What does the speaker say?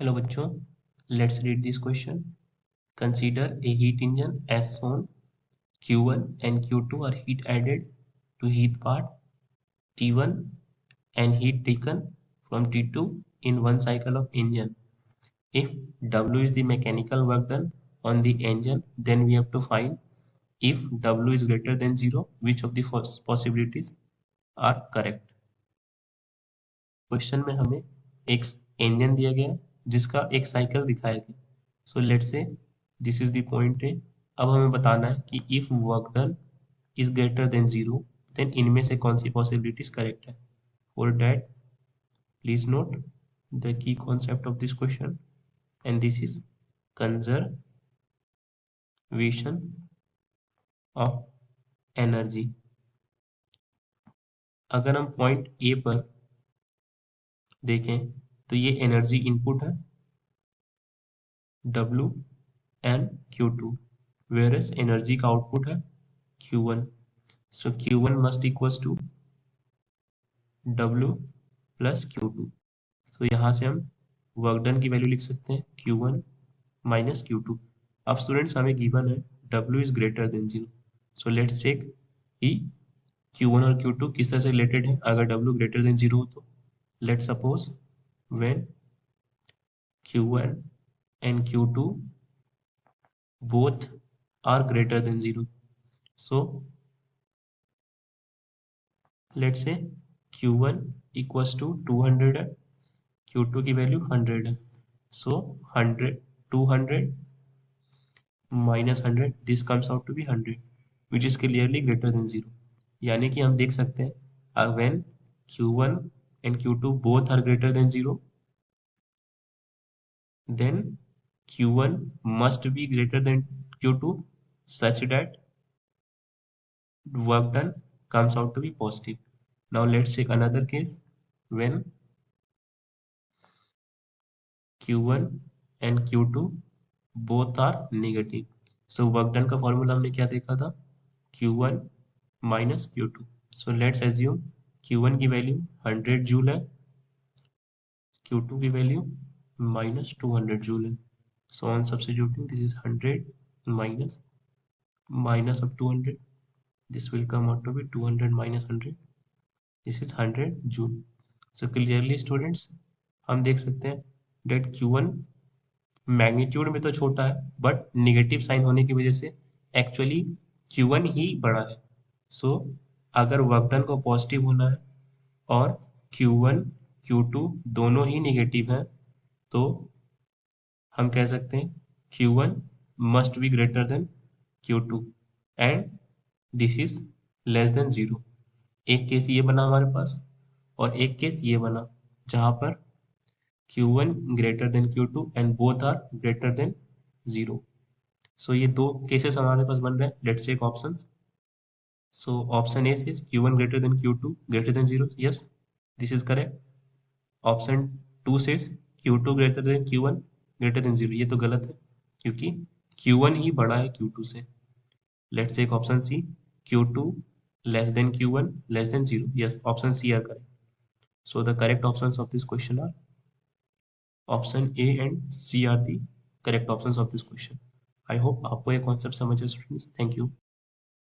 Hello बच्चों, let's read this question. Consider a heat engine as shown. Q1 and Q2 are heat added to heat part T1 and heat taken from T2 in one cycle of engine. If W is the mechanical work done on the engine, then we have to find if W is greater than 0, which of the possibilities are correct. Question में हमें एक engine दिया गया जिसका एक cycle दिखाया गया. So let's say this is the point A. अब हमें बताना है कि if work done is greater than 0, then इनमें से कौन सी पॉसिबिलिटीज करेक्ट है. For that please note the key concept of this question, and this is conservation of energy. अगर हम पॉइंट ए पर देखें तो ये एनर्जी इनपुट है W and Q2, whereas energy का आउटपुट है Q1. So Q1 must equals to W plus Q2. So यहाँ से हम वर्क डन की वैल्यू लिख सकते हैं Q1 minus Q2. अब स्टूडेंट्स हमें गिवन है W is greater than 0. So let's check कि Q1 और Q2 किस तरह से रिलेटेड है. अगर W greater than 0 हो तो let's suppose when Q1 and Q2 both are greater than 0. So let's say Q1 equals to 200 है, Q2 की वैल्यू 100 है. So 100 200 minus 100, this comes out to be 100, which is clearly greater than 0. यानी कि हम देख सकते हैं when Q1 and Q2 both are greater than 0, then Q1 must be greater than Q2 such that work done comes out to be positive. Now let's take another case when Q1 and Q2 both are negative. So work done का formula हमने क्या देखा था, Q1 minus Q2. So let's assume Q1 की value 100 joule है, Q2 की value minus 200 joule है. So on substituting, this is 100 minus of 200. This will come out to be 200 minus 100. This is 100 joule. So clearly students हम देख सकते हैं that Q1 magnitude में तो छोटा है बट निगेटिव साइन होने की वजह से एक्चुअली Q1 ही बड़ा है. सो अगर वर्क डन को पॉजिटिव होना है और Q1 Q2 दोनों ही निगेटिव हैं तो हम कह सकते हैं Q1 must be greater than Q2 and this is less than 0. एक केस ये बना हमारे पास और एक केस ये बना जहां पर Q1 greater than Q2 and both are greater than 0. So ये दो केसेस हमारे पास बन रहे हैं. Let's check options. So option A says Q1 greater than Q2 greater than 0. Yes, this is correct. Option 2 says Q2 greater than Q1 greater than 0. ये तो गलत है क्योंकि Q1 ही बड़ा है Q2 से. Let's check option C. Q2 less than Q1 less than 0. Yes, option C are correct. So the correct options of this question are option A and C are the correct options of this question. I hope आपको ये concept समझ है students. Thank you.